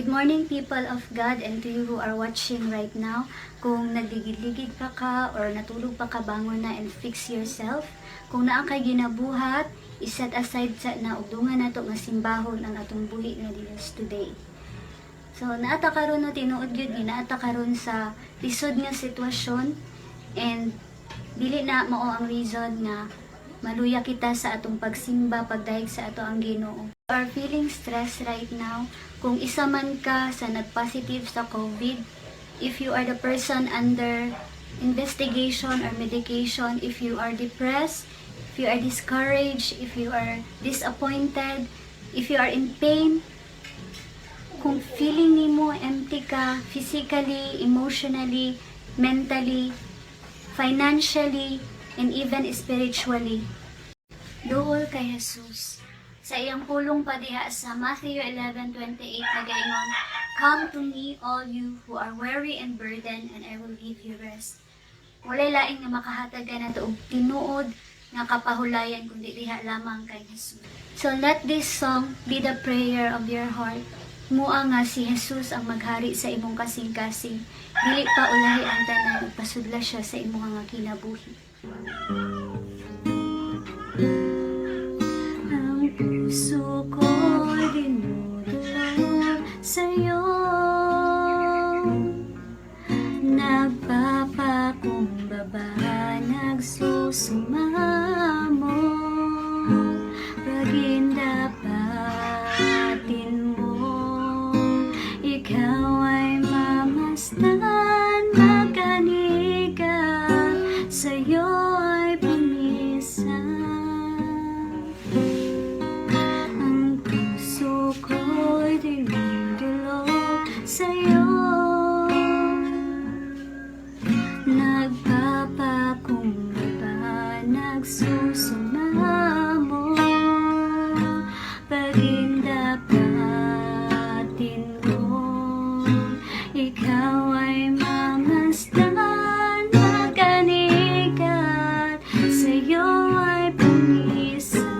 Good morning, people of God, and to you who are watching right now. Kung nagligid-ligid pa ka or natulog pa ka, bangon na and fix yourself. Kung naa kay ginabuhat, iset aside sa naudungan nato nga simbahon ang atong buhi nga Dios today. So naata karon no tinuod gyud ni naata karon sa lisod nga sitwasyon, and dili na mao ang reason nga maluya kita sa atong pagsimba pagdahig sa ato ang Ginoo. Are feeling stressed right now, kung isa man ka sa nag-positive sa COVID, if you are the person under investigation or medication, if you are depressed, if you are discouraged, if you are disappointed, if you are in pain, kung feeling nimo empty ka, physically, emotionally, mentally, financially, and even spiritually, duol kay Jesus. Sa iyang pulong pa diha sa Matthew 11:28 nagaingon, "Come to me all you who are weary and burdened, and I will give you rest." Walay laing nga makahatag ka nato og tinuod nga kapahulayan kundi diha lamang kay Jesus. So let this song be the prayer of your heart. Mua nga si Jesus ang maghari sa imong kasing-kasing. Dili pa ulahi ang tanan, ipasudla siya sa imong nga kinabuhi. Puso ko'y dinudulog sa'yo, nagpapakumbaba, nagsusumamo, pagindapatin mo, ikaw ay mamasdan, magkaniga, sa'yo ay pumisan. Sa'yo, nagpapakumbaba, nagsusumamo, pagindapatin mo, ikaw ay mamasdan, magkanigat, sa'yo ay pumisan.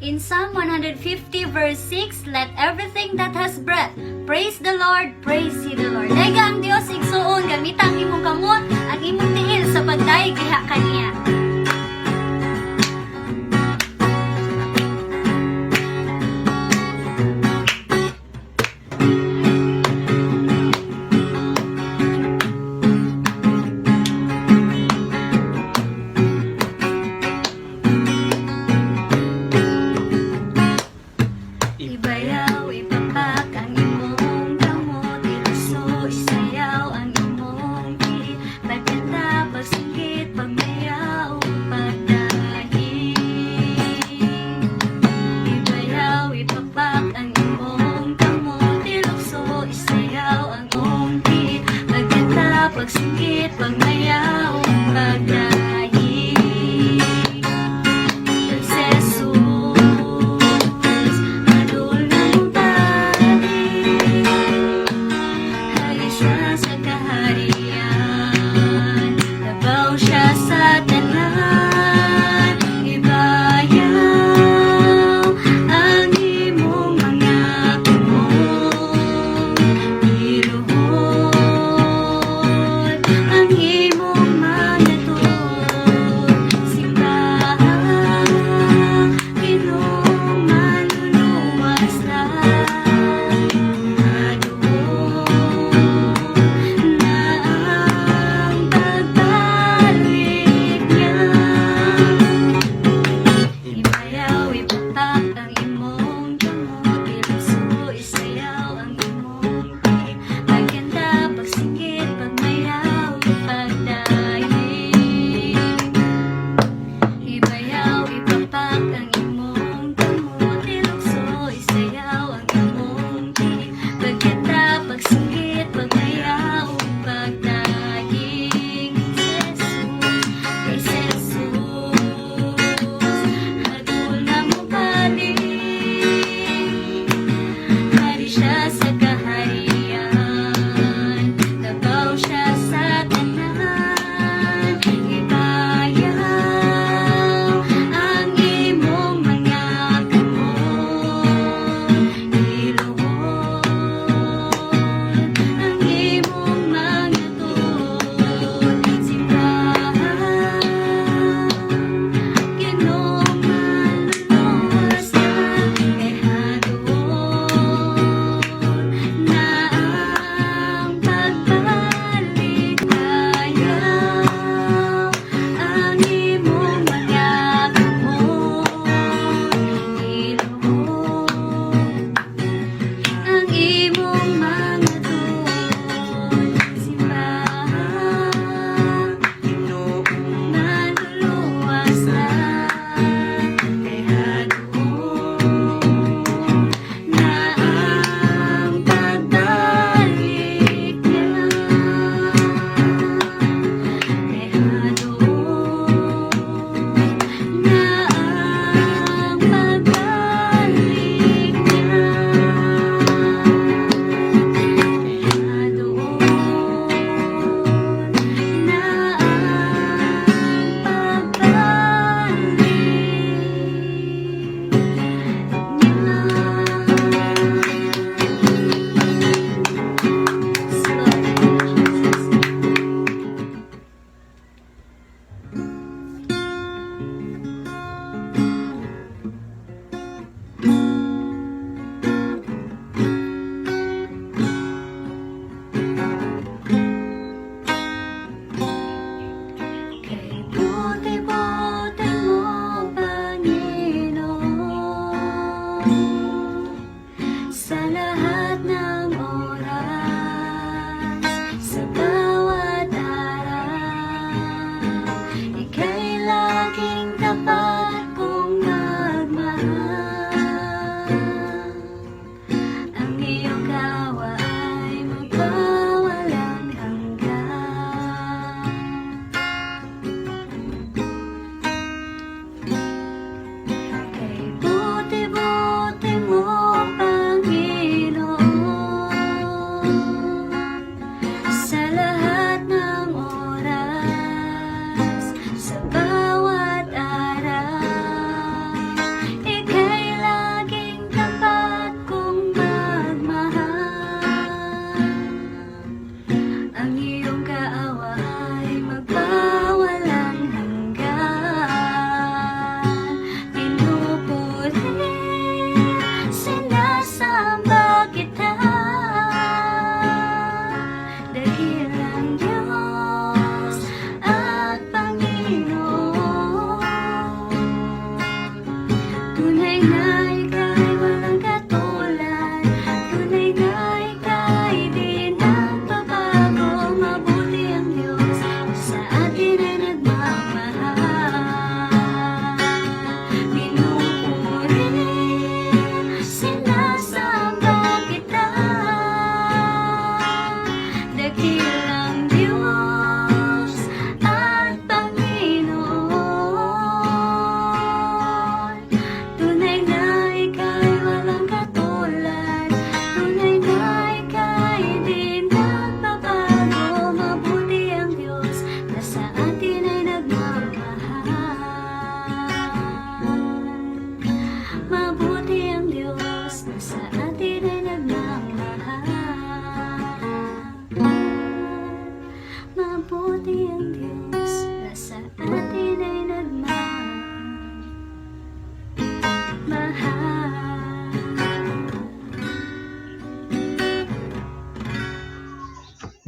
In Psalm 150 verse 6, "Let everything that has breath praise the Lord, praise ye the Lord." Dayga ang Dios igsuon, gamitang imong kamot, ang imong tiil sa pagdaig diha kaniya. Pagkanta, pagsinggit, pagmayaw,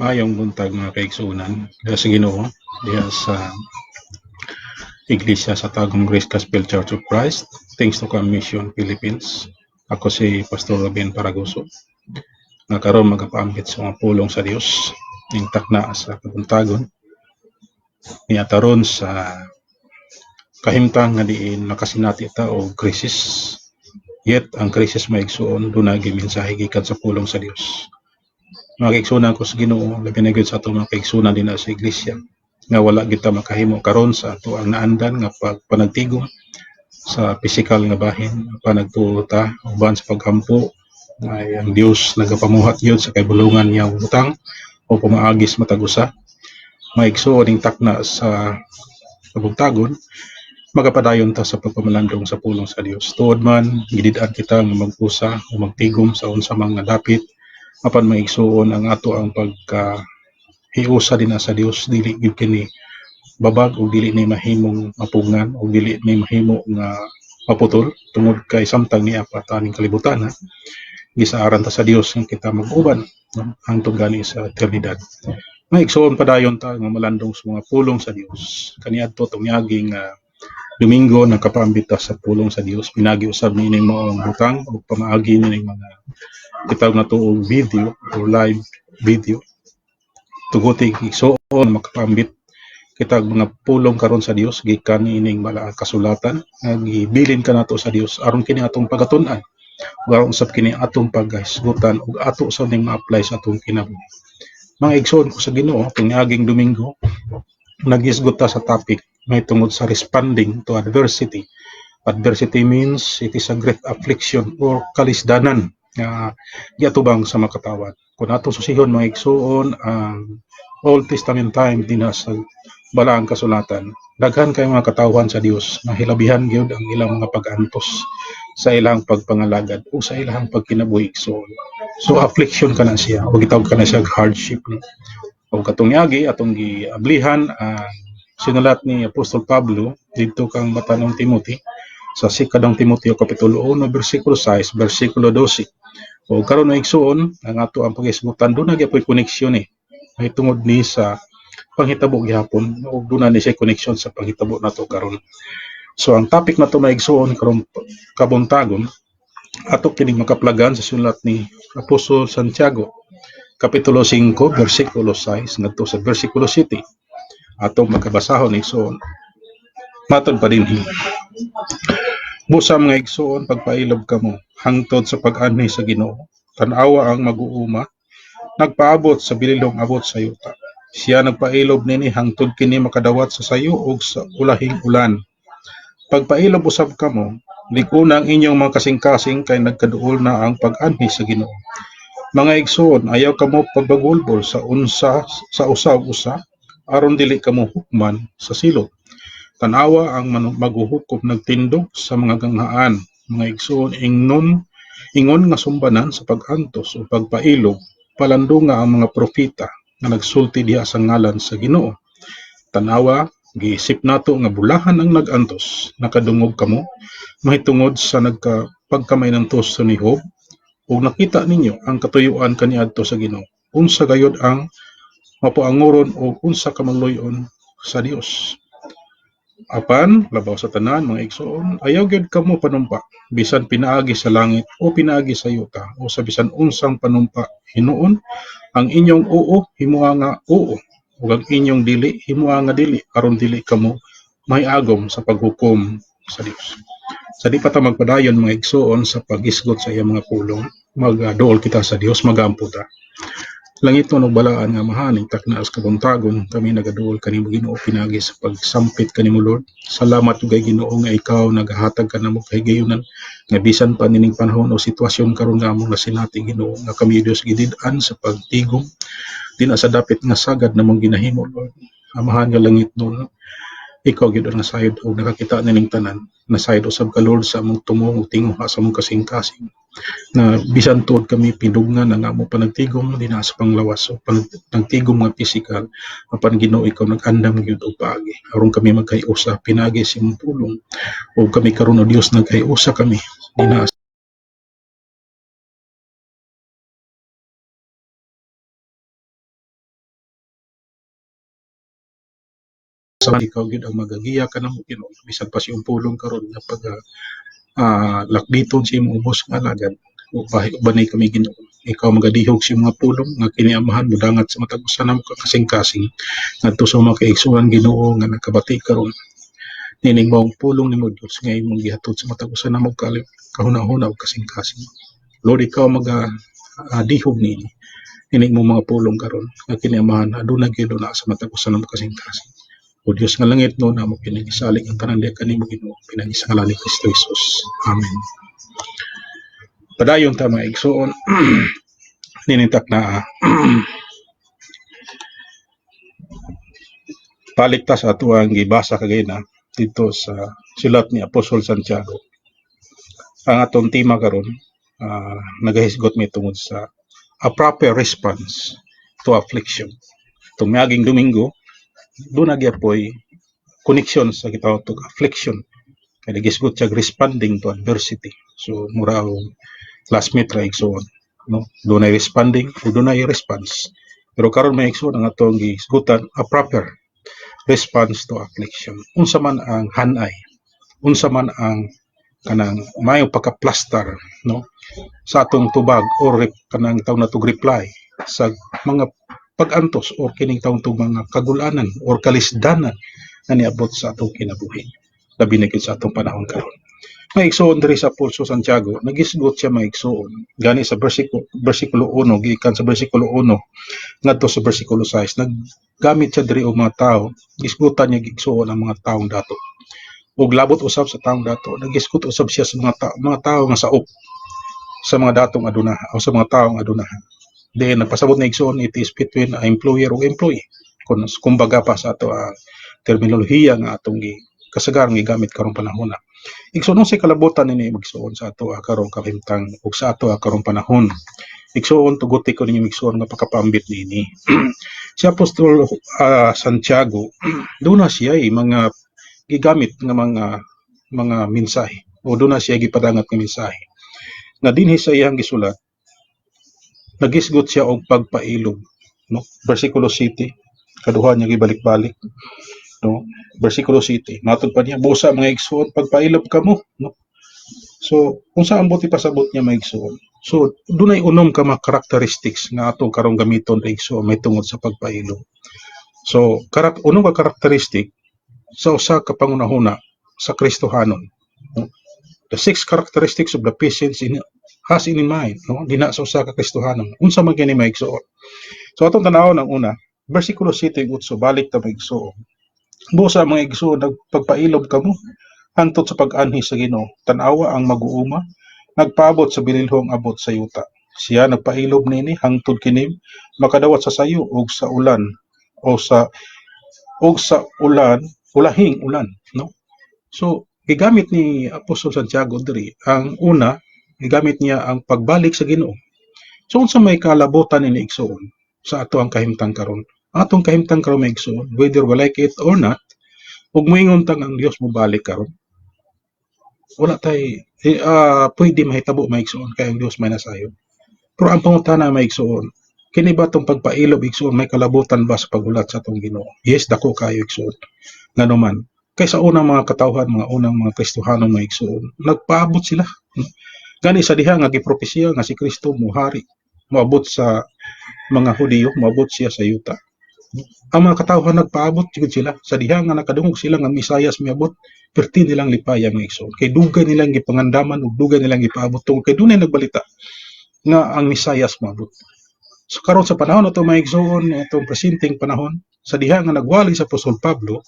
Maayong buntag mga kaigsunan diha sa Ginoo, diha sa Iglesia sa Tagum Grace Gospel Church of Christ, thanks to Mission Philippines. Ako si Pastor Robin Paragoso. Nga karon magapaambit sa mga pulong sa Dios ning takna sa kabuntagon niataron sa kahimtang nga diin nakasinati ta og krisis. Yet ang krisis maigsuon dunay gimensahe gikan sa pulong sa Dios. Mga kaigsunan ko sa Ginoo, labi na gyud sa ato mga kaigsunan dinha sa iglesia nga wala kita makahimo karon sa ato ang naandan nga panagtigom sa pisikal nga bahin, panagtuota uban sa paghampo ay ang Dios nagapamuhat gyud sa kaibulungan niya utang o pumaagis matag usa. Maigsuon ning takna sa kabugtagon magapadayon ta sa pagpamalandong sa pulong sa Dios. Tuod man gidid-an kita nga magpusa o magtigom sa unsa man nga dapit apan maigsuon ang ato ang pagka hiusa din sa Dios, dili gyud kini babag o dili ni mahimong mapungan o dili ni mahimo nga maputol tungod kay samtang niya pataning kalibutan gisaaran ta sa Dios nga kita mag-uban hangtod gani sa eternidad. Maigsuon padayon ta nga malandong sa mga pulong sa Dios. Kaniadto tong miaging Domingo nakapaambit ta sa pulong sa Dios, pinagi usab nining maong butang o pamaagi nining mga kitag na tuong video o live video tuguting igsuon makapaambit kitag mga pulong karon sa Dios gikan ining malaang kasulatan nga gibilin ka nato sa Dios aron kini atong pagatun-an ug aron usab kini atong paghisgutan ug ato usab ning ma-apply sa atong kinabuhi. Mga igsoon ko sa Ginoo, piniaging Domingo naghisgot ta sa topic may tungod sa responding to adversity. Adversity means it is a great affliction or kalisdanan nga giatubang sa makatawad. Kung ato susihon mga igsoon ang Old Testament time dinha sa balaang kasulatan, daghan kay mga katawhan sa Dios nga hilabihan gyud ang ilang mga pag-antos sa ilang pagpangalagad o sa ilang pagkinabuhi igsoon. So affliction kana siya o gitawag kana siya hardship. O katong yagi atong giablihan sinulat ni Apostol Pablo didto kang matanong Timothy sa sikadong Timoteo kapitulo 1 bersikulo 6 bersikulo 12. O karon na igsuon ang ato ang paghisgutan dunay gyapon koneksyon ay tungod ni sa panghitabo gihapon o dunay ni sa koneksyon sa panghitabo nato karon. So ang topic nato maigsuon karon kabuntagon ato kining makaplagan sa sulat ni Apostol Santiago kapitulo 5 bersikulo 6 ngadto sa bersikulo 7. Atong magkabasahon igsoon matod pa dinhi. Busa mga igsoon pagpailob kamo hangtod sa pag-anhi sa Ginoo, tan-awa ang mag-uuma nagpaabot sa bililong abot sa yuta. Siya nagpailob nini hangtod kini makadawat sa sayo ug sa ulahing ulan. Pagpailob usab kamo likunang inyong mga kasing-kasing kay nagkaduol na ang pag-anhi sa Ginoo. Mga igsoon, ayaw kamo pagbagulbol sa usa aron dili kamo hukman sa silot. Tanawa ang maghuhukom nagtindog sa mga ganghaan. Mga igsoon, ingon nga sumbanan sa pag-antos o pagpailog, palandunga ang mga propeta nga nagsulti diha sa ngalan sa Ginoo. Tanawa, giisip nato nga bulahan ang nag-antos, nakadungog kamo, mahitungod sa pagkamay ng tuso ni Job, ug nakita ninyo ang katuyuan kaniadto sa Ginoo. Unsa gayud ang mapuanguron o unsa ka magluy-on sa Dios. Apan labaw sa tanan mga igsoon, ayaw gyud kamo panumpa bisan pinaagi sa langit o pinaagi sa yuta o sa bisan unsang panumpa hinuon ang inyong oo himuha nga oo ug ang inyong dili himuha nga dili aron dili kamo mahiagom sa paghukom sa Dios. Sa di pa ta magpadayon mga igsoon sa paghisgot sa iyang mga pulong, magduol kita sa Dios, magampo ta. Langiton og balaan nga mahaning takna sa kabuntagon kami nagaduol kanimo Ginoo pinagi sa pagsampit kanimo Lord. Salamat ug kay Ginoo nga ikaw nagahatag kanamo kahigayonan nga bisan pa nining panahon o sitwasyon karon nga among nasinati Ginoo nga kami Dios gidid-an sa pagtigom dinha sa dapit nga sagad namong ginahimo Lord. Amahan nga langit nun ikaw gyud ang nasayod og nakakita nining tanan nasayod usab ka Lord sa among tumo ug tinguha sa among kasing-kasing na bisan tuod kami pinugnan ang among panagtigom dinha sa panglawas o panagtigom nga pisikal apan Ginoo ikaw nag-andam gyud og paagi aron kami magkayusa pinagi sa imong pulong o kami karon o Dios nagkayusa kami dinha sa ikaw gid ang magagiya kanamo Ginoo bisan pa siyang pulong karon nga pag lakbiton sa imong ubos nga alagad ubanay kami Ginoo ikaw magadihog sa mga pulong nga kiniamahan mo dangat sa matag usa namo kasing-kasing ngadto sa mga kaigsuhan Ginoo nga nakabati karon nining maong pulong nimo Dios nga imong gihatod sa matag usa namo kahuna-huna ug kasing-kasing Lord ikaw dihog nini ining mo mga pulong karon nga kiniamahan aduna gyud na sa matag usa namo kasing-kasing o Diyos nga langit no namo pinagisalig ang tanan diha kanimo Ginoo pinagisa nga ni Kristo Jesus amen padayon ta mga igsoon ninintak na palikta sa ato ang gibasa kagayna dito sa sulat ni Apostol Santiago ang atong tema karon nagahisgot mi tungod sa a proper response to affliction. Itong miaging Domingo, doon nagyapoy connection sa gitawag to affliction. Kaya nagisgot siya responding to adversity. So, mura o classmate ra igsoon. No? Doon ay responding o doon ay response. Pero karon may igsoon ang atong gisgutan a proper response to affliction. Unsa man ang hanay, unsa man ang kanang mayo pagka-plaster no sa atong tubag or kanang tawag na tug reply sa mga pag-antos or kining tawag tug mga kagulanan or kalisdanan na niabot sa atong kinabuhi labi na sa atong panahon karon maigsoon diri sa Pulso Santiago nagisgot siya maigsoon gani sa bersikulo 1 gikan sa bersikulo 1 ngadto sa bersikulo 6 naggamit siya diri og mga tawo gisgutan niya gigsoon ang mga taong dato ug labot usab sa taong dato nagisgot usab siya sa mga tawo nga saop sa mga datong aduna o sa mga taong adunahan then nagpasabot na igsoon it is between employer ug employee kumbaga pa sa ato terminolohiya nga atong kasagaran gigamit karong panahon igsoon sa kalabotan nini magsuon sa ato karong kahimtang ug sa ato karong panahon igsoon tuguti ko ninyo igsoon nga pagkapambit nini si Apostol Santiago doon na siya mga gigamit nga mga mensahe o doon na siya gipadangat nga mensahe na dinhi sa iyang gisulat nagisgot siya og pagpailog no bersikulo 7 kaduha niya gibalik-balik no bersikulo 7 matod pa niya busa mga igsoon pagpailog kamo no so kung saan buti pasabot niya mga igsoon so dunay unom ka mga characteristics nga ato karong gamiton ra igsoon may tungod sa pagpailog so unom ka characteristic sa usa ka pangunahuna sa Kristohanon no? The 6 characteristics of the patience has in mind no dina sa usa ka Kristohanon unsa man kini maigsoon so atong tan-awon ang una bersikulo 7:8 balik ta maigsoon busa mga igsoon nagpagpailob kamo hangtod sa pag-anhi sa Ginoo tan-awa ang mag-uuma nagpaabot sa bililhong abot sa yuta siya nagpailob nini hangtod kini makadawat sa sayo ug sa ulan o sa ulahing ulan no so gigamit ni Apostol Santiago diri ang una gigamit niya ang pagbalik sa Ginoo so unsa may kalabotan ni igsoon sa ato ang kahimtang karon ang atong kahimtang karon may igsoon whether we like it or not ug moingon tang ang Dios mo balik karon wala tay pwede mahitabo may igsoon kay ang Dios may nasayo pero ang pangutana may igsoon kini ba tong pagpailob igsoon may kalabotan ba sa pagulat sa atong Ginoo yes dako kayo igsoon nganuman kay sa unang mga katawhan mga unang mga Kristohanong mga igsoon nagpaabot sila gani sa diha nga gipropesya nga si Kristo mohari moabot sa mga Hudiyo moabot siya sa yuta ang mga katawhan nagpaabot jud sila sa diha nga nakadungog sila nga Misayas miabot perti nilang lipaya mga igsoon kay dugay nilang gipangandaman ug dugay nilang gipaabot tungod kay dunay nagbalita nga ang Misayas moabot so karon sa panahon ato mga igsoon atong presenteng panahon sa diha nga nagwali sa Apostol Pablo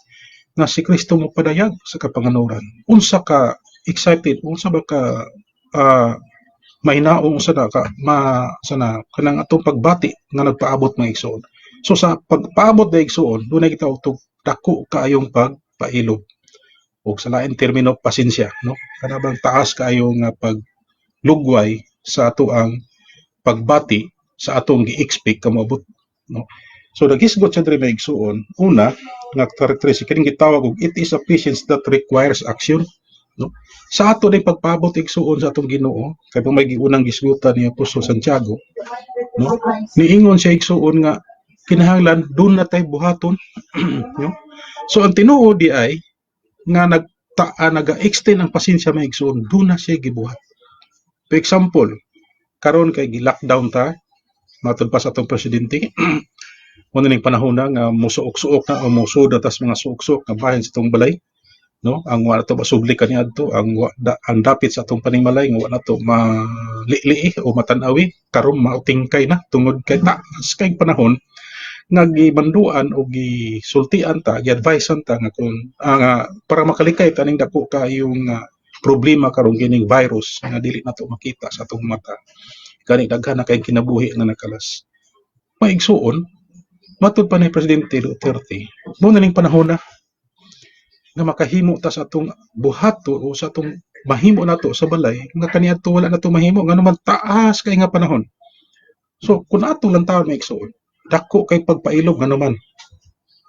nga si Kristo mo padayag sa kapanganuran unsa ka excited unsa ba ka mahinaong sana kanang atong pagbati nga nagpaabot mga igsoon so sa pagpaabot na igsoon dunay kita og dako kaayong pagpailog o sa lain termino pasensya no kanabang taas kaayo nga paglugway sa ato ang pagbati sa atong gi-expect ka moabot no so nagisgot sa diri mga igsoon una nga characteristic kining gitawag og it is a patience that requires action no sa ato din pagpaabot igsuon sa atong Ginoo kay may giunang gisgutan ni Apostol Santiago no niingon siya igsuon nga kinahanglan dun na tay buhaton no So ang tinuod di ay nga naga-extend ang pasensya mga igsoon, doon na siya gibuhat. For example, karon kay gi-lockdown ta, matod pa sa atong presidente, mo ning panahon na nga musuok-suok na o musud tas mga suok-suok nga bahin sa itong balay, no? Ang wala to masubli kaniadto, ang dapit sa atong panimalay nga wala to malili o matanawi, karon mautingkay na tungod kay taas kay panahon nga gibanduan o gisultian ta, gi-advisean ta nga kung para makalikay taning dako kayong problema karon gining virus nga dili nato makita sa atong mata. Gani daghan na kay kinabuhi nga nakalas. Maigsuon, matud pa ni Presidente Duterte, mo na ning panahon na nga makahimo ta sa atong buhato o sa atong mahimo nato sa balay nga kaniadto wala nato mahimo nga naman taas kay nga panahon. So kun ato lang taon maigsuon, dako kay pagpailog nga naman.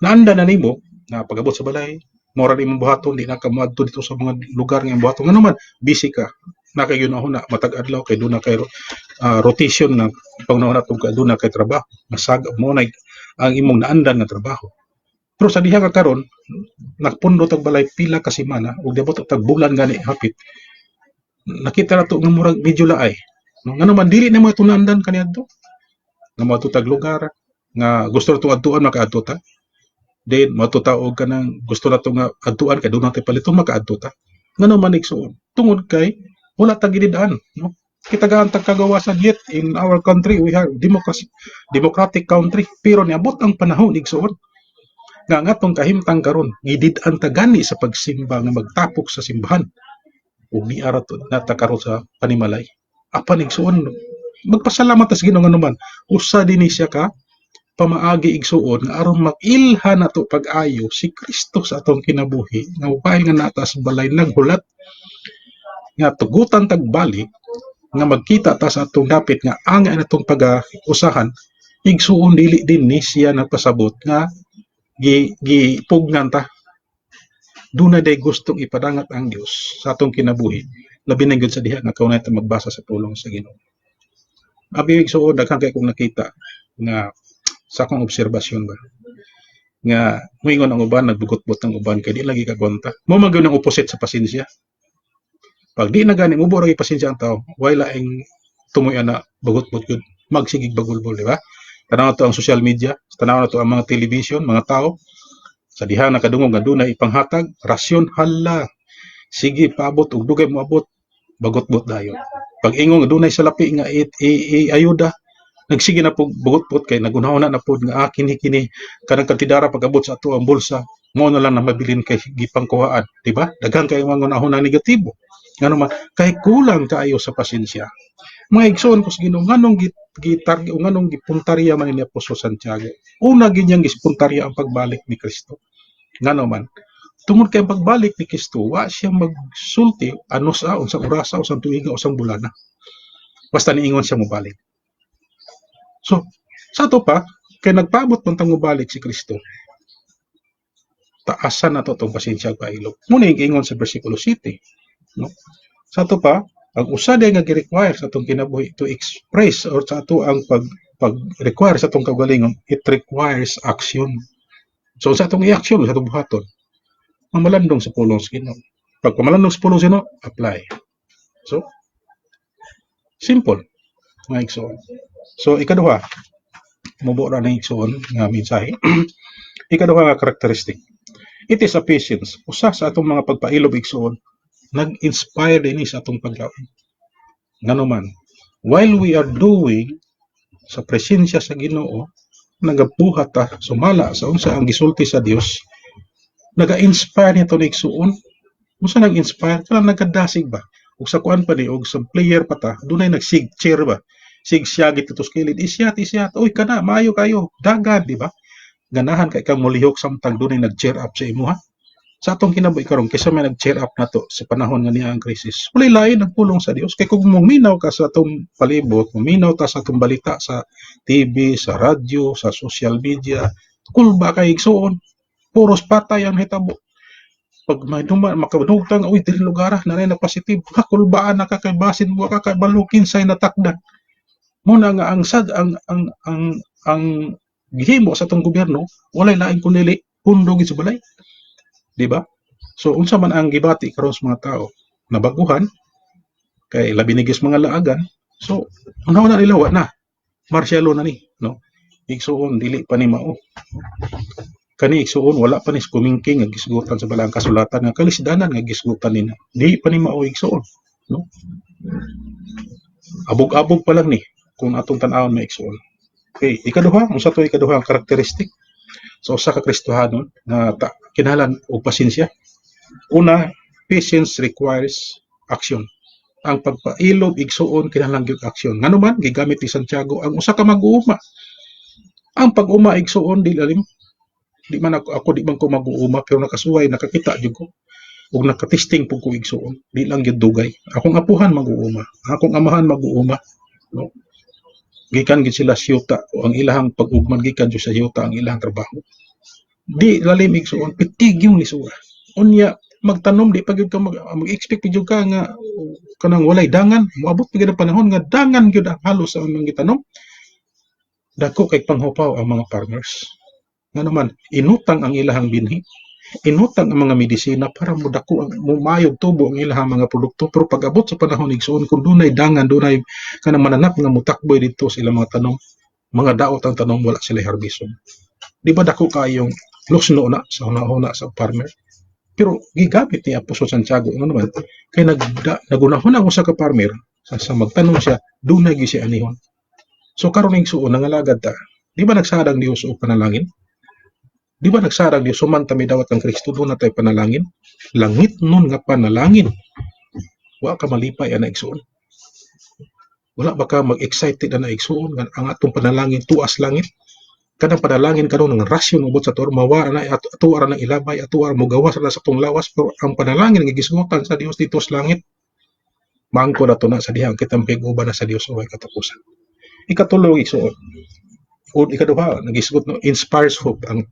Naanda na nimo na pagabot sa balay, mora imong buhaton di na ka moadto dito sa mga lugar nga buhaton nga naman busy ka. Na kay yun na matag adlaw kay doon na kay rotation na pangunahon natong doon na kay trabaho. Masag mo na ang imong naandan nga trabaho. Pero sa diha nga karon nagpundo tag balay pila ka semana ug diabot tag bulan gani hapit. Nakita nato nga murag medyo laay. No? Nga naman dili na mo ito naandan kaniadto. Nga mo tag lugar nga gusto nato adtuan makaadto ta. Then matutaog ka nang gusto nato nga adtuan kay doon natin paliton makaadto ta. Nga naman igsuon. Tungod kay wala tag gididaan, no? Kita gaan tag kagawasan yet in our country we have democratic country pero niabot ang panahon igsuon nga ngatong kahimtang karon gidid-an ta gani sa pagsimba nga magtapok sa simbahan ug niara to nata karon sa panimalay. Apan igsuon magpasalamat ta sa Ginoo nga naman usa dinhi siya ka pamaagi igsuon nga aron mag-ilhan nato pag-ayo si Kristo sa atong kinabuhi nga upahay nga nata sa balay naghulat nga tugutan tagbalik nga magkita ta sa atong dapit nga angay natong pag-usahan igsuon dili din ni siya nagpasabot nga gipugnan ta dunay day gustong ipadangat ang Dios sa atong kinabuhi labi na gyud sa diha nga kaunay ta magbasa sa pulong sa Ginoo. Abi igsuon daghan kay kong nakita nga sa akong obserbasyon ba nga moingon ang uban nagbugot-bot ang uban kay di lagi kagwanta mo man gyud ang opposite sa pasensya. Pag di na gani mo ra pasensya ang tao, wala laing tumoy na bagot-bot gyud, magsigig bagulbol, di ba? Tanaw to ang social media, tanaw na to ang mga television, mga tao sa diha nakadungog nga dunay ipanghatag, rasyon hala. Sige paabot ug dugay mo abot, bagot-bot dayon. Pag ingon nga dunay salapi nga ayuda, nagsige na pug bagot-bot kay nagunahon na pud nga kini kanang kantidara pag-abot sa ato ang bulsa, mo na lang na mabilin kay gipangkuhaan, di ba? Daghan kay mga ngunahon na negatibo. Nga naman, kay kulang kaayo sa pasensya. Mga igsoon ko sa Ginoo, nganong gitargi o nganong gipuntarya man ni Apostol Santiago. Una ginyang gispuntarya ang pagbalik ni Kristo. Nga naman, tungod kay ang pagbalik ni Kristo, wa siya magsulti ano sa unsang orasa, unsang tuiga, unsang bulana. Basta niingon siya mobalik. So, sa ato pa, kay nagpaabot pantang mobalik si Kristo, taasan na to itong pasensya kailog. Muna yung ingon sa versikulo 7. No? Sa ato pa, ang usa day nga gi-require sa atong kinabuhi to express or sa ato ang pag-require sa atong kaugalingon, it requires action. So sa atong i-action sa atong buhaton, mamalandong sa pulong sa Ginoo. Pag pamalandong sa pulong sa Ginoo, apply. So simple nga igsoon. So ikaduha, mubo ra na igsoon nga mensahe. Ikaduha nga karakteristik. It is a patience. Usa sa atong mga pagpailob igsoon, nag-inspire din sa atong paglaom. Nganuman, while we are doing sa presensya sa Ginoo, nagabuhat ta sumala sa unsa ang gisulti sa Dios, naga-inspire nito na igsuon. Unsa nag-inspire? Kanang nagkadasig ba? Ug sa kuan pa ni og sa player pa ta, dunay nag-sig-cheer ba? Sig-syagit ito sa kilid, isyat. Uy, kana, maayo kayo. Dagan, di ba? Ganahan kay kang mulihok samtang dunay nag-cheer up sa imo ha. Sa atong kinabuhi karon kaysa may nag-cheer up nato sa panahon nga niya ang krisis. Walay lain ang pulong sa Dios kay kung muminaw ka sa atong palibot, muminaw ta sa atong balita sa TV, sa radyo, sa social media, kulba kay igsuon. Puros patay ang hitabo. Pag may makadugtang uy dili lugar na na positive, kulbaan na kay basin mo ka kay balukin say natakdan. Muna nga ang gihimo sa atong gobyerno walay lain kundi pundo gid sa balay, di ba? So unsa man ang gibati karon sa mga tao nabaguhan kay labi ni gis mga laagan. So una nila wa na marsyalo na ni, no? Igsuon dili pa ni mao. Kani igsuon wala pa ni kumingking nga gisgutan sa balang kasulatan nga kalisdanan nga gisgutan nina. Di pa ni mao igsuon, no? Abog-abog pa lang ni kung atong tan-awon may igsuon. Okay, ikaduha, unsa to ikaduha ang karakteristik sa usa ka Kristohanon nga kinahanglan og pasensya. Una, patience requires action. Ang pagpailob igsuon kinahanglan gyud aksyon. Ngano man gigamit ni Santiago ang usa ka mag-uuma. Ang pag-uma igsuon di lalim di man ako di man ko mag-uuma pero nakasuway nakakita jud ko ug nakatesting pug ko igsuon di lang gyud dugay. Akong apuhan mag-uuma, akong amahan mag-uuma, no? Gikan gid sila siyuta o ang ilahang pag-ugman gikan jud sa siyuta ang ilahang trabaho. Di lalim igsuon pitig yung lisura. Unya magtanom di pa gyud ka mag-expect gyud ka nga kanang walay dangan, moabot gyud ang panahon nga dangan gyud ang halos sa among gitanom. Dako kay panghupaw ang mga farmers. Nga naman, inutang ang ilahang binhi, inutang ang mga medisina para mudako ang mumayog tubo ang ilahang mga produkto. Pero pag abot sa panahon igsuon kung dunay dangan, dunay kanang mananap nga mutakboy dito sa ilang mga tanom, mga daot ang tanom wala sila harbison. Di ba dako kayong lusno na sa hunahuna sa farmer? Pero gigamit ni Apostol Santiago ano naman kay nagunahon ang usa ka farmer sa magtanong siya dunay gyud siya anihon. So karon ning suon nangalagad ta. Di ba nagsadang Dios og panalangin? Di ba nagsarag Dios sumanta may dawat ang Kristo doon na tayo panalangin? Langit nun nga panalangin. Wa ka malipay na igsuon. Wala ba ka mag-excited na igsuon nga ang atong panalangin tuas langit? Kanang panalangin karon ng rasyon ubot sa tuwa mawara na atuara ng ilabay atuara mo gawas na sa tong lawas pero ang panalangin nga gisgutan sa Dios dito sa langit maangko na to na sa dihang kitang pig-uban na sa Dios o katapusan. Ikatulo igsuon. O ikaduha nagisgot no inspires hope ang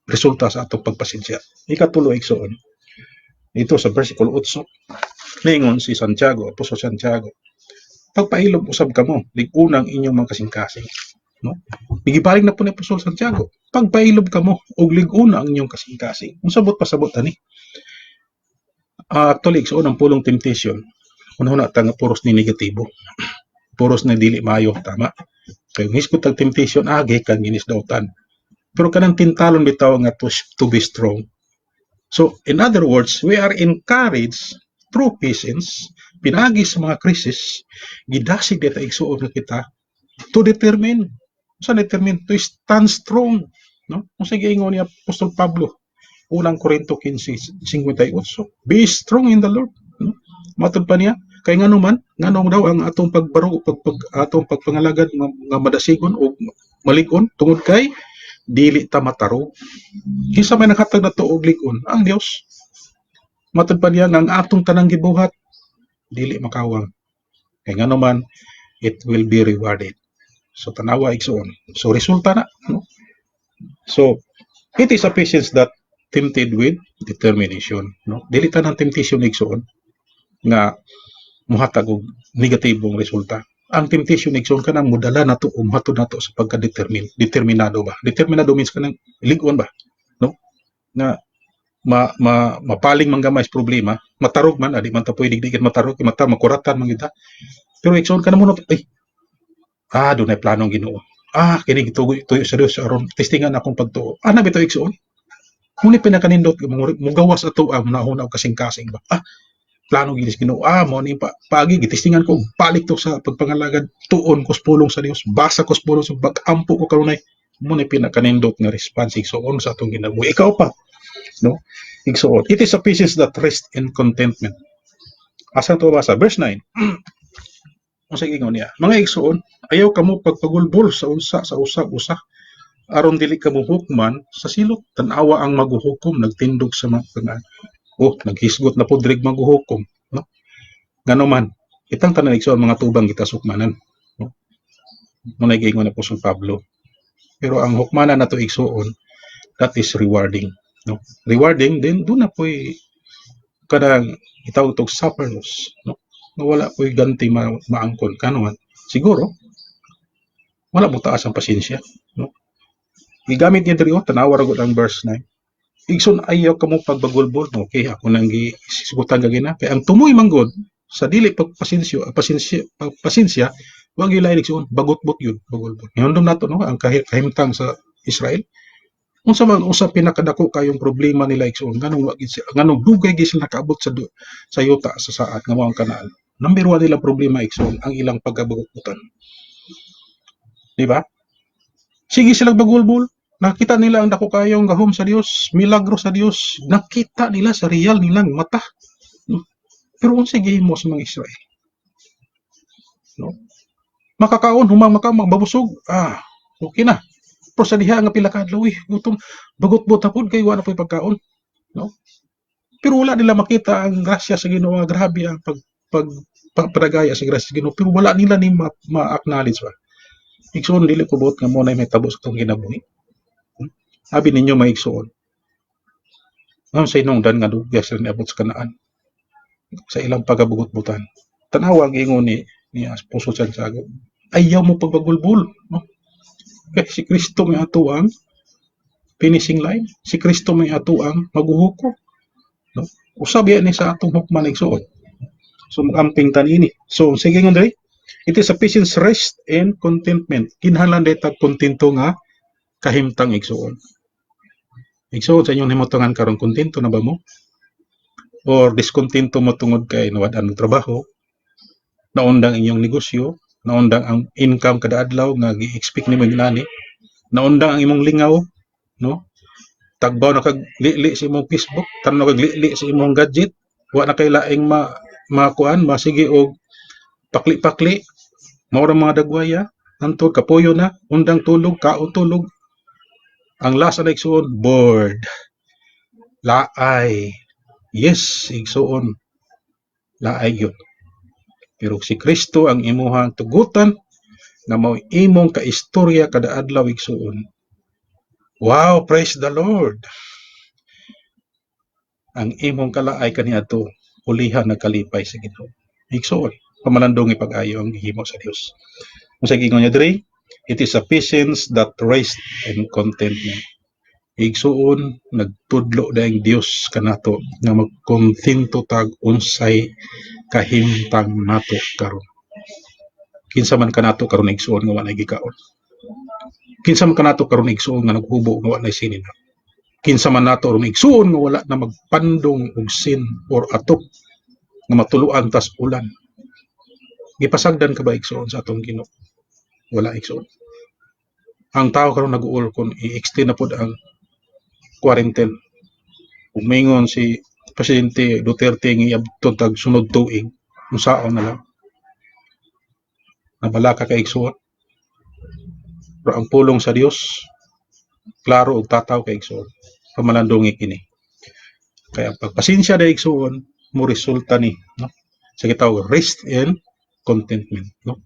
resulta sa atong pagpasensya. Ikatulo igsuon. Dito sa versikulo 8, ningon si Santiago, Apostol Santiago, pagpailob usab kamo, ligunang inyong mga kasing-kasing. No? Gigibaling na po ni Apostol Santiago, pagpailob kamo, og liguna ang inyong kasing-kasing. Usabot pasabot ani. Actually, igsuon ang pulong temptation. Una-una tanga puros ni negatibo. Puros na dili maayo, tama. Kaya hisgot tag temptation, gikan ginis dawtan. Pero kanang tintalon bitaw nga to be strong. So, in other words, we are encouraged through patience, pinagi sa mga krisis, gidasig dito igsuon nga kita to determine, to stand strong. No? Kung sige ingon ni Apostol Pablo, unang Korinto 15:58, be strong in the Lord. No? Matod pa niya, kay ngano man, ngano daw ang atong pagbaro, atong pagpangalagad nga madasigon o malig-on tungod kay dili ta mataro. Kinsa may naghatag nato og lig-on? Ang Dios. Matod pa niya nga ang atong tanang gibuhat dili makawang. Kay ngano man it will be rewarded. So tanawa igsuon. So resulta na, no? So it is a patience that tempted with determination, no? Dili ta ng temptation igsuon nga muhatag og negatibong resulta. Ang temptation igsoon kanang mudala nato o mahatod nato sa determinado ba? Determinado means kanang lig-on ba? No? Nga mapaling man gamay sa problema, matarog man adi man ta pwede digid matarog, mata makuratan man kita. Pero igsoon kanang mo dunay planong Ginoo. Kini tuyo serious aron testingan akong pagtuo. Ana bitaw igsoon. Muni pinakanindot mo gawas ato ang nahuna og kasing-kasing ba? Plano ginis Ginoo mo ni paagi gitistingan ko balik to sa pagpangalagad tuon ko pulong sa Dios basa ko pulong sa pag-ampo ko kanunay mo ni pinakanindot nga response igsoon sa atong ginabuhi ikaw pa no igsoon it is a patience that rests in contentment asa to basa verse 9 unsa ingon niya mga igsoon ayaw kamo pagpagulbol sa usag-usa aron dili kamo hukman sa silot tan-awa ang maghuhukom nagtindog sa mga naghisgot na po dirig maghuhukom, no? Ngano man, itang tanan igsoon mga tubang kita sukmanan, no? Muna giingon na po sa Pablo. Pero ang hukmanan nato igsoon, that is rewarding, no? Rewarding din do na po'y kadang itawag tog sufferers, no? Wala po'y ganti maangkon kanuman. Siguro wala mo taas ang pasensya, no? Gigamit niya diri tanawa ra gud ang verse 9. Igsoon ayaw kamo pagbagulbol, okay, ako nang gisigutan gagina. Kaya ang tumoy manggod sa dili pasensya, wag yung lain igsoon, bagot-bot yun, bagulbol. Ngayon nato no, ang kahimtang sa Israel. Unsa man usa pinakadako kayong problema nila igsoon, nganong dugay gyud sila nakaabot sa yuta sa saat nga mao ang kanaan. Number 1 nila problema igsoon, ang ilang pagkabagot-butan. Di ba? Sige silang bagulbol. Nakita nila ang dako kayong gahom sa Dios, milagro sa Dios. Nakita nila sa real nilang mata. No? Pero unsa gihimo sa mga Israel? No? Makakaon humang magbabusog. Okay na. Pero sa diha nga pila ka adlaw, gutom bagot-bot pod kay wala pa pagkaon. No? Pero wala nila makita ang grasya sa Ginoo, grabe ang pagpadagaya sa grasya sa Ginoo, pero wala nila ni ma-acknowledge ba. Igsoon dili ko buot nga mo na may tabo sa tong kinabuhi. Abi ninyo maigsoon. Ang sa inungdan nga dugay sila niabot sa kanaan. Sa ilang pagabugot-butan. Tanawa ang ingon ni Puso Santiago. Ayaw mo pagbagulbul. No? Kaya si Kristo may ato ang finishing line. Si Kristo may ato ang maghuhukom. No? Usab yan ni sa atong hukman igsoon. So amping tanini. So sige nga dre. It is a patience, rest, and contentment. Kinahanglan dayta kontento nga kahimtang igsoon. Igsoon sa inyong himutangan karon kontento na ba mo? Or diskontento mo tungod kay nawad-an mo trabaho? Naundang inyong negosyo? Naundang ang income kada adlaw nga gi-expect nimo inani? Naundang ang imong lingaw, no? Tagbaw na kag li sa imong Facebook, tanaw kag li sa imong gadget, wa na kay laing makuan, masige og pakli-pakli, mao ra mga dagwaya, antod kapuyo na, undang tulog, kaon tulog. Ang last na igsoon, bored. Laay. Yes, igsoon. Laay yun. Pero si Kristo ang imuhang tugutan na mao imong kaistorya kada adlaw igsoon. Wow, praise the Lord. Ang imong kalaay kaniadto ulihan nagkalipay sa Ginoo. Igsoon, pamalandong ipag-ayo ang gihimo sa Dios. Unsa gingon niya diri? It is a patience that rest and contentment. Igsuon, nagtudlo daing Dios kanato nga magkontento tag unsay kahimtang nato karon. Kinsa man kanato karon igsuon nga walay gikaon. Kinsa man kanato karon igsuon nga naghubo nga walay sinin. Kinsa man nato karon igsuon nga wala na magpandong og sin or atok nga matuluan tas ulan. Gipasagdan ka ba igsuon sa atong Ginoo? Wala igsoon. Ang tao karon nag-uol kung i-extend na pod ang quarantine. Umingon si Presidente Duterte nga iabton tag sunod tuig, unsaon na lang. Nabala ka kay igsoon. Pero ang pulong sa Dios, klaro og tataw kay igsoon. Pamalandongi kini. Kaya pagpasensya da igsoon, mo resulta ni, no? Sa gitawag rest and contentment, no?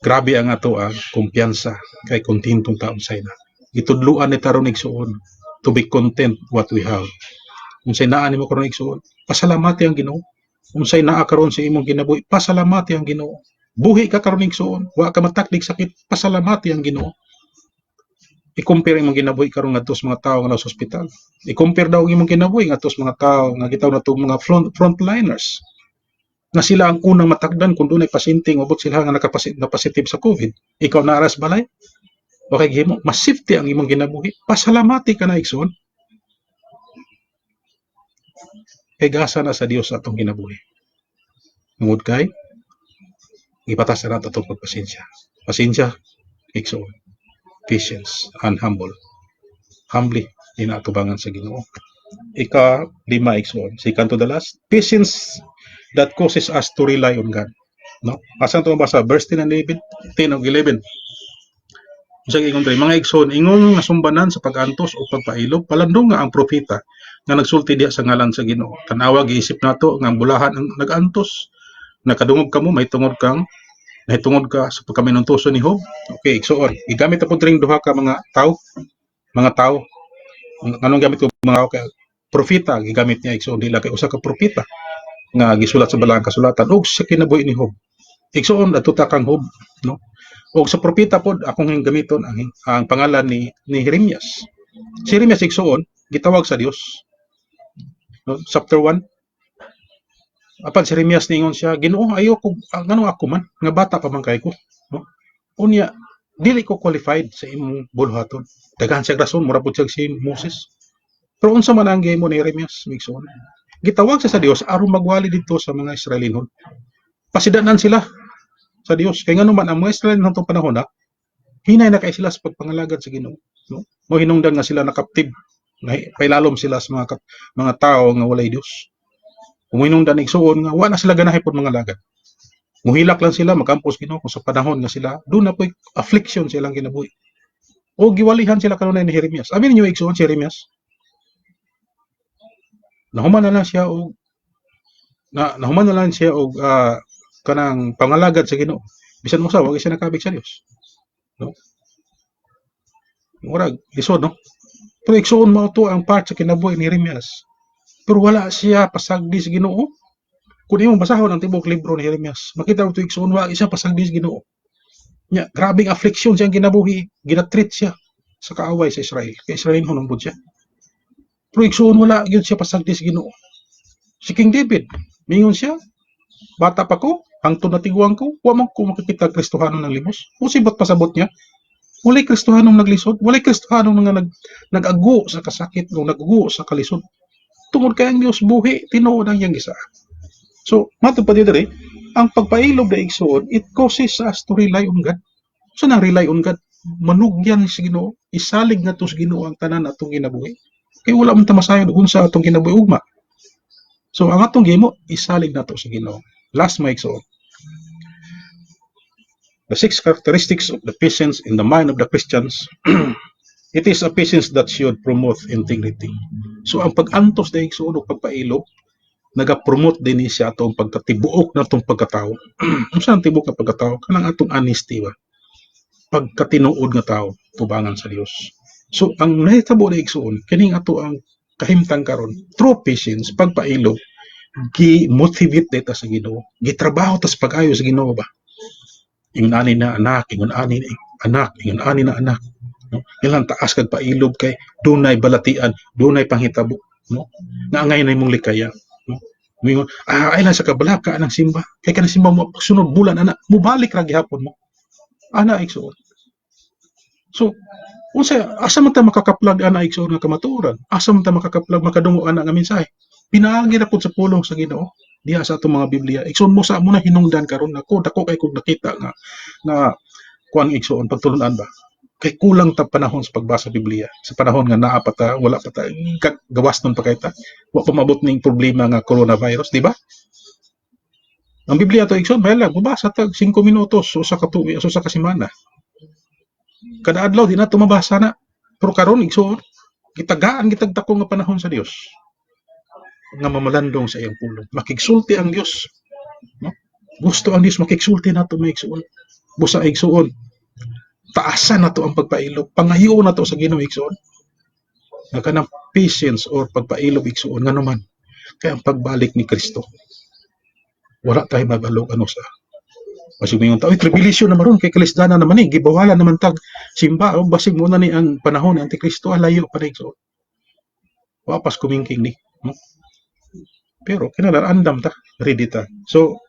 Grabe ang ato ang kumpiyansa kay kontentong taon sa ina. Itudluan ni taron igsuon to be content what we have. Unsay naa nimo karon igsuon, pasalamati ang Ginoo. Unsay naa karon sa imong kinabuhi, pasalamati ang Ginoo. Buhi ka karon igsuon, wa ka matakdig sakit, pasalamati ang Ginoo. I-compare imong kinabuhi karon ngadto sa mga tawo nga nasa ospital. I-compare daw imong kinabuhi ngadto sa mga tawo nga gitaw nato mga frontliners. Na sila ang unang matakdan kung doon ay pasyente ubot sila nga na-positive sa COVID. Ikaw naaras balay? Okay, gihimo, mas safety ang imong ginabuhi. Pasalamati ka na igsoon. Kay gasa na sa Dios atong ginabuhi. Tungod kay ipatas na atong pagpasensya. Pasensya, igsoon. Patience and humble. Humbly inatubangan sa Ginoo. Ika-5 igsoon. Second to the last, patience that causes us to rely on God. No? Asan to mabasa? Verse 10 and 11. 10 and 11. Sa ingon diri, mga igsoon, ingon nga sumbanan sa pag-antos o pagpailog, palandong nga ang propeta nga nagsulti diha sa ngalan sa Ginoo. Tanawa giisip nato nga ang bulahan ang nag-antos. Nakadungog kamo, may tungod ka sa pagkaminuntuso ni Job. Okay, igsoon. Igamit na po ring duha ka mga tao. Anong gamit ko mga tao? Propeta, gigamit niya igsoon. Dila kay usa ka propeta nga gisulat sa balang kasulatan og sa kinabuhi ni Job. Igsoon atuta kang Job, no? Og sa propeta pod akong gamiton ang pangalan ni Jeremias. Si Jeremias igsoon gitawag sa Dios. No? Chapter 1. Apan si Jeremias ningon siya, Ginoo ayo ko ngano ako man nga bata pa man kay ko. No? Unya dili ko qualified sa imong buluhaton. Daghan siya rason mura pud siya si Moses. Pero unsa man ang gihimo ni Jeremias migsuon? Gitawag siya sa Dios aron magwali dito sa mga Israelinon. Pasidanan sila sa Dios. Kay ngano man ang mga Israelinon tong panahon na hinay na kay sila sa pagpangalagad sa Ginoo. No? Mo hinungdan nga sila nakaptib. Pailalom sila sa mga tao nga walay Dios. Uminungdan igsuon nga wa na sila ganahay pod mga lagad. Muhilak lang sila magampos Ginoo kung sa panahon nga sila doon na po'y affliction silang kinabuhi. O giwalihan sila kanunay ni Jeremias. Amin niyo igsuon si Jeremias. Nahuman na lang siya og nahuman na lang siya og kanang pangalagad sa Ginoo. Bisan mo sa wag siya nakabig sa Dios. No? Murag lisod no. Pero igsuon mo to ang part sa kinabuhi ni Jeremias. Pero wala siya pasagdi sa Ginoo. Kung imong basahon ang tibok libro ni Jeremias, makita mo ito igsuon wa siya pasagdi sa Ginoo. Nya, grabing affliction siyang kinabuhi, ginatreat siya sa kaaway sa Israel. Kay Israel hunong siya. Pero igsuon wala gyud siya pasagdi sa Ginoo. Si King David, mingon siya, bata pa ko, hangtod na tiguang ko, wa man ko makikita Kristohanon ng limos. Usibot pasabot niya. Walay Kristohanong naglisod, walay Kristohanong nga nag-ago sa kasakit, nag-ago sa kalisod. Tungod kay ang Dios buhi, tinuod ang iyang gisa. So, matod pa dito ang pagpailob na igsuon, it causes us to rely on God. So, nang rely on God, manugyan sa Ginoo, isalig na to sa Ginoo ang tanan atong ginabuhi. Kaya wala man tamasayon kung sa atong ginabuhi ugma. So, ang atong gimo, isalig na to sa Ginoo. Last may igsuon. The 6 characteristics of the patience in the mind of the Christians. It is a patience that should promote integrity. So, ang pag-antos na igsuon o pagpailob, naga-promote din siya atong pagkatibuok na itong pagkatao. Ano saan tibuok na pagkatao? Kanang atong honesty ba? Pagkatinuod nga tao, tubangan sa Dios. So, ang nahitabo na igsuon, kining ato ang kahimtang karon, true patience, pagpailob, gi-motivate data sa Ginoo. Gitrabaho tas pag-ayo sa Ginoo ba? Ingon ani na anak, ingon ani na anak, ingon ani na anak. No? Ilang taas kag pailob kay dunay balatian, dunay panghitabo, no? Nga angay na imong likaya. Mingon, ay lang sa kabalaka ng simba. Kay kanang simba mo sunod bulan ana, mubalik ra gihapon mo. Ana igsuon. So, unsa asa man ta makakaplag ana igsuon nga kamatuoran? Asa man ta makakaplag makadungo ana nga mensahe? Pinaagi ra pud sa pulong sa Ginoo diha sa atong mga Biblia. Igsuon mo sa mo na hinungdan karon nako dako kay kog nakita nga kuan igsuon pagtulunan ba? Kay kulang ta panahon sa pagbasa Biblia. Sa panahon nga naa pa ta, wala pa ta, gawas nun pa kay ta. Wa pa mabot ning problema nga coronavirus, di ba? Ang Biblia to igsoon, bayla, mabasa ta 5 minutos o sa katuig o sa kasimana. Kada adlaw di na to mabasa na. Pero karon igsoon, gitagaan gitagdako nga panahon sa Dios. Nga mamalandong sa iyang pulong. Makigsulti ang Dios. No? Gusto ang Dios makigsulti nato may igsoon. Busa igsoon. Taasan na to ang pagpailob, pangahiyo na to sa Ginoo igsoon. Nga kanang patience or pagpailob igsoon nga naman kay ang pagbalik ni Kristo. Wala tayo magalog ano sa masumingon ta, tribulation na maron kay kalisdana naman ni gibawalan naman tag simba o basig mo na ni ang panahon ni Antikristo layo pa igsoon. Wapas kumingking ni, no? Pero kinahanglan andam ta, ready ta. So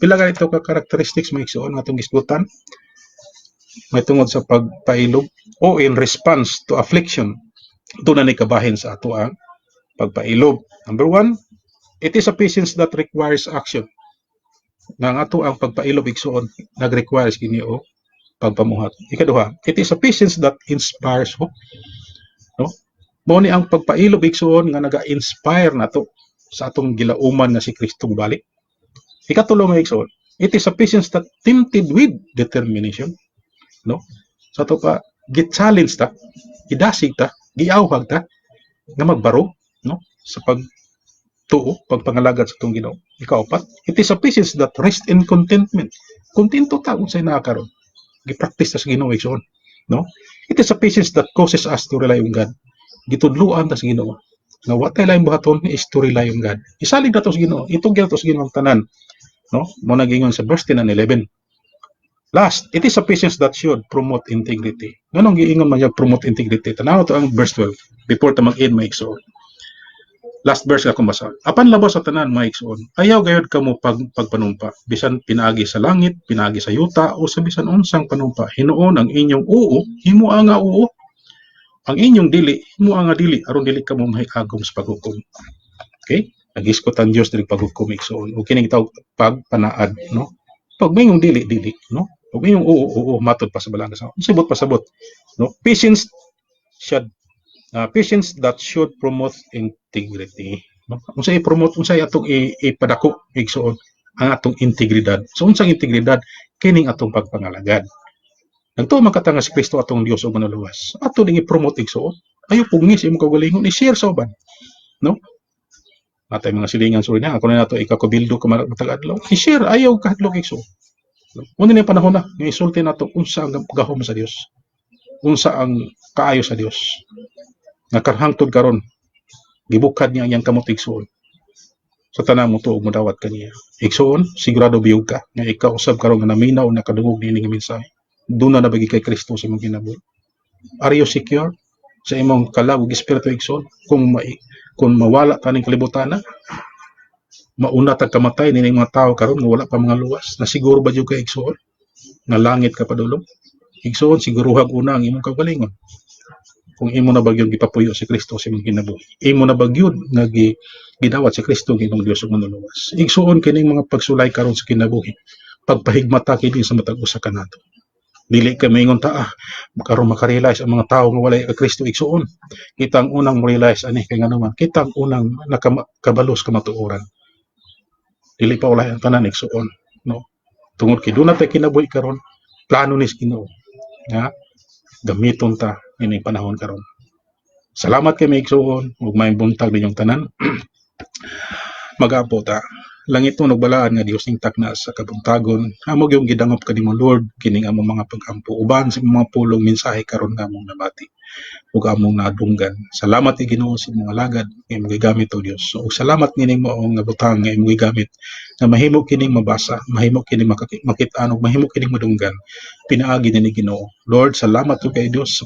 pila ka ito ka characteristics mo igsoon nga atong gisgutan. May tungod sa pagpailob o in response to affliction. Ito na ni kabahin sa ato ang pagpailob. Number 1, it is a patience that requires action. Nga ato ang pagpailob igsoon nag-requires kini o pagpamuhat. Ikaduha, it is a patience that inspires hope. No? Mao ni ang pagpailob igsoon nga naga-inspire nato sa atong gilauman nga si Kristo balik. Ikatulo nga igsoon, it is a patience that tempted with determination. No? Sa to pa gi-challenge ta, gidasig ta, giawhag ta nga magbaro, no? Sa pagtuo, pagpangalagad sa tong Ginoo. Ikaapat, it is a patience that rest in contentment. Kontento ta unsay naa karon. Gi-practice ta sa Ginoo igsoon, no? It is a patience that causes us to rely on God. Gitudluan ta sa Ginoo. Nga wa tay laing buhaton is to rely on God. Isalig na to sa Ginoo, itugyan to sa Ginoo ang tanan, no? Mo nagingon sa verse 10 and 11. Last, it is a patience that should promote integrity. Nganong giingon man niya promote integrity? Tanaw to ang verse 12 before ta mag-end may igsoon. Last verse akong basa. Apan labas sa tanan mga igsoon, ayaw gayud kamo pagpanumpa, bisan pinaagi sa langit, pinaagi sa yuta o sa bisan unsang panumpa. Hinuon ang inyong oo, himo nga oo. Ang inyong dili, himo nga dili aron dili kamo mahikagom sa paghukom. Okay? Nag-iskot ang Dios diri paghukom igsoon. O kining tawag pagpanaad, no? Pag may yung dili, no? Pag may yung oo, matod pa sa balangas. Pasabot, no? Patience that should promote integrity. No? Unsay i-promote, unsay atong ipadako igsoon ang atong integridad. So unsang integridad kining atong pagpangalagad. Nagtuo makatanga si Kristo atong Dios ug manuluwas. Ato ding i-promote igsoon. Ayo pugnis imong kaugalingon i-share sa uban. No? Natay mga silingan suri na ako na nato ikakubildo ka matag adlaw. I-share ayaw kahadlok igsoon. Una ni panahon na, yung isulti nato unsa ang gahom sa Dios. Unsa ang kaayo sa Dios. Nakarhangtod karon gibukad niya ang kamot igsoon. Sa tanang mo tuog mo dawat kaniya. Igsoon, sigurado biyog ka nga ikaw usab karon nga naminaw na kadungog niini nga mensahe. Doon na nabagi kay Kristo sa imong kinabuhi. Are you secure sa imong kalawog espiritu igsoon? Kung mawala taning kalibutan na, mauna tag kamatay nining mga tao karon nga wala pa mga luwas, na siguro ba jud kay igsoon? Nga langit ka padulong? Igsoon siguruhag una ang imong kaugalingon. Kung imo na bagyod gipapuyo si Kristo sa imong kinabuhi, imo na bagyod nga gidawat si Kristo ng imong Dios ug manuluwas. Igsuon kining mga pagsulay karon sa kinabuhi, pagpahigmata kini sa matag usa kanato. Dili ka maingon ta karon makarealize ang mga tawo nga walay ka Kristo igsuon. Kita ang unang realize ani kay nganuman, kita ang unang nakabalos ka matuoran. Dili pa walay ang tanan igsuon, no? Tungod kay dunay tay kinabuhi karon, plano ni Ginoo nga gamiton ta ining panahon karon. Salamat kay maigsuon ug may buntag ninyong tanan. Mag-apo ta. Langit mo nagbalaan nga Dios ning takna sa kabuntagon. Amog yung gidangop kanimo Lord kining among mga pag-ampo uban sa mga pulong mensahe karon nga among nabati ug among nadunggan. Salamat kay Ginoo sa mga lagad nga imong gigamit o Dios. So salamat nining mao nga butang nga imong gigamit nga mahimo kining mabasa, mahimo kining makit-an ug mahimo kining madunggan. Pinaagi ni Ginoo. Lord, salamat ko kay Dios sa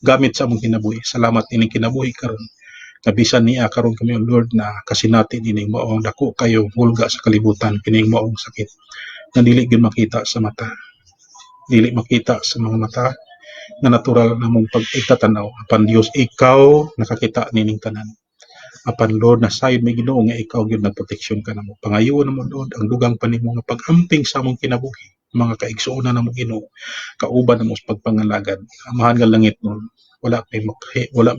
gamit sa among kinabuhi. Salamat ining kinabuhi karon. Kabisan niya karon kami o Lord na kasinati ining maong dako kayo hulga sa kalibutan kining maong sakit na dili gyud makita sa mata. Dili makita sa mga mata na natural namong pag-itatanaw. Apan Dios ikaw nakakita nining tanan. Apan Lord na sayod may Ginoo nga ikaw gyud nagproteksyon ka namo. Pangayoon namo Lord ang dugang pa nimo nga pag-amping sa among kinabuhi. Mga kaigsuonan namo Ginoo, kauban namo sa pagpangalagad. Amahan nga langit Lord. Wala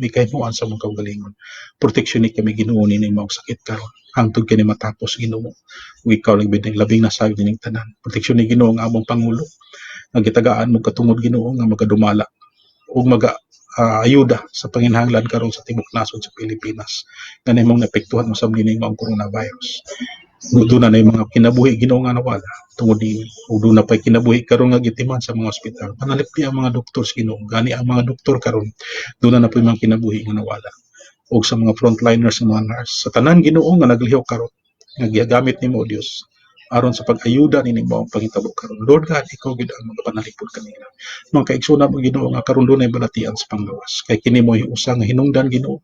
may kahimuan sa mong kaugalingon. Proteksyon ni kami Ginoo nining mga sakit karon. Hangtod kini matapos Ginoo. Ug ikaw labing labing na sayod nining tanan. Proteksyon ni Ginoo ang among pangulo. Nga gitagaan mo katungod Ginoo nga magadumala ug ayuda sa panginahanglan karon sa tibok nasod sa Pilipinas. Nga mong naapektuhan mo sa nining mga coronavirus. Doon na yung mga kinabuhi Ginoo nga nawala tungod ni doon na pay kinabuhi karon nga gitiman sa mga ospital. Panalipdi ang mga doktor sa Ginoo. Gani ang mga doktor karon doon na pay mga kinabuhi nga nawala. O sa mga frontliners ng mga nurse sa tanan Ginoo nga naglihok karon nga gigamit nimo Dios aron sa pag-ayuda nining mga panghitabo karon. Lord God, ikaw gid ang magapanalipod kanila. Mga kaigsuna mo Ginoo nga karon dunay balatian sa panglawas. Kay kini mo usa nga hinungdan Ginoo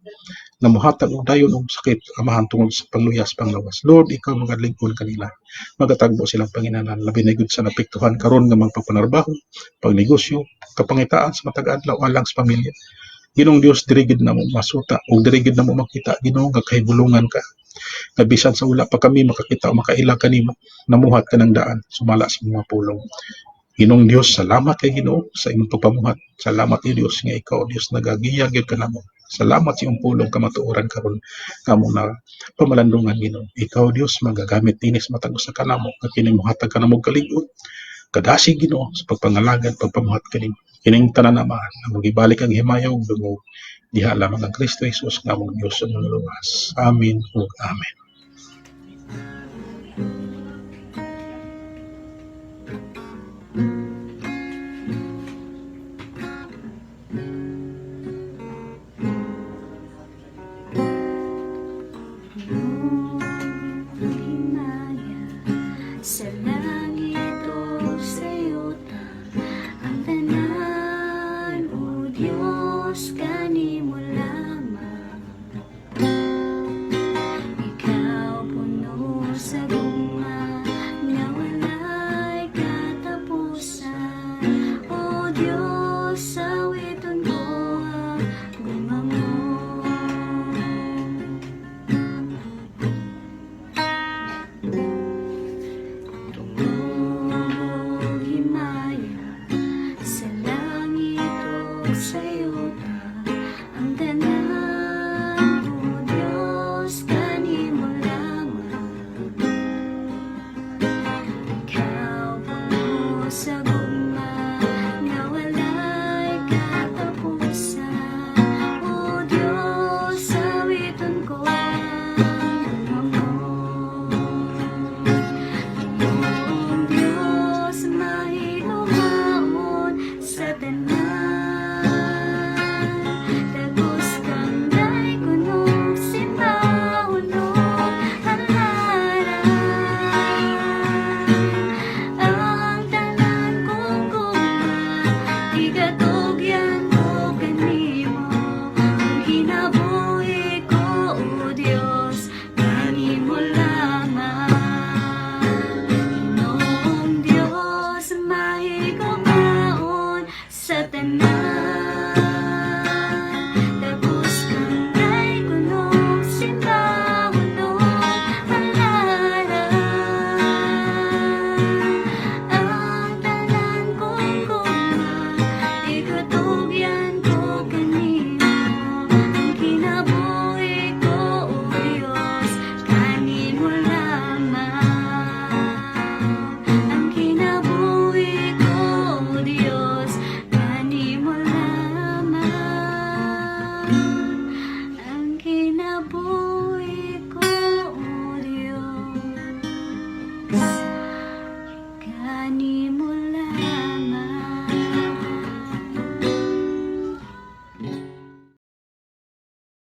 na muhatag og dayon og sakit amahan tungod sa pangluyas panglawas. Lord, ikaw magadlingkod kanila. Magatagbo silang Panginoon labi na gud sa napektuhan karon nga magpapanarbaho, pagnegosyo, kapangitaan sa matag adlaw alang sa pamilya. Ginong Dios diri gid namo masuta ug diri gid namo makita Ginoo nga kahibulungan ka. Nga bisan sa wala pa kami makakita o makaila kanimo, namuhat ka ng daan sumala sa mga pulong. Ginong Dios, salamat kay Ginoo sa imong pagpamuhat. Salamat kay Dios nga ikaw Dios nagagiya gyud kanamo. Salamat sa iyong pulong kamatuoran karon kamo na pamalandungan Ginoo. Ikaw Dios magagamit dinis matag usa kanamo nga kini mohatag kanamo kalig-on. Kadasi Ginoo sa pagpangalagad pagpamuhat kanimo. Kining tanan amahan nga magibalik ang himayaw ug dungog diha lamang ang Kristo Jesus nga among Dios sa luwas. Amen ug amen.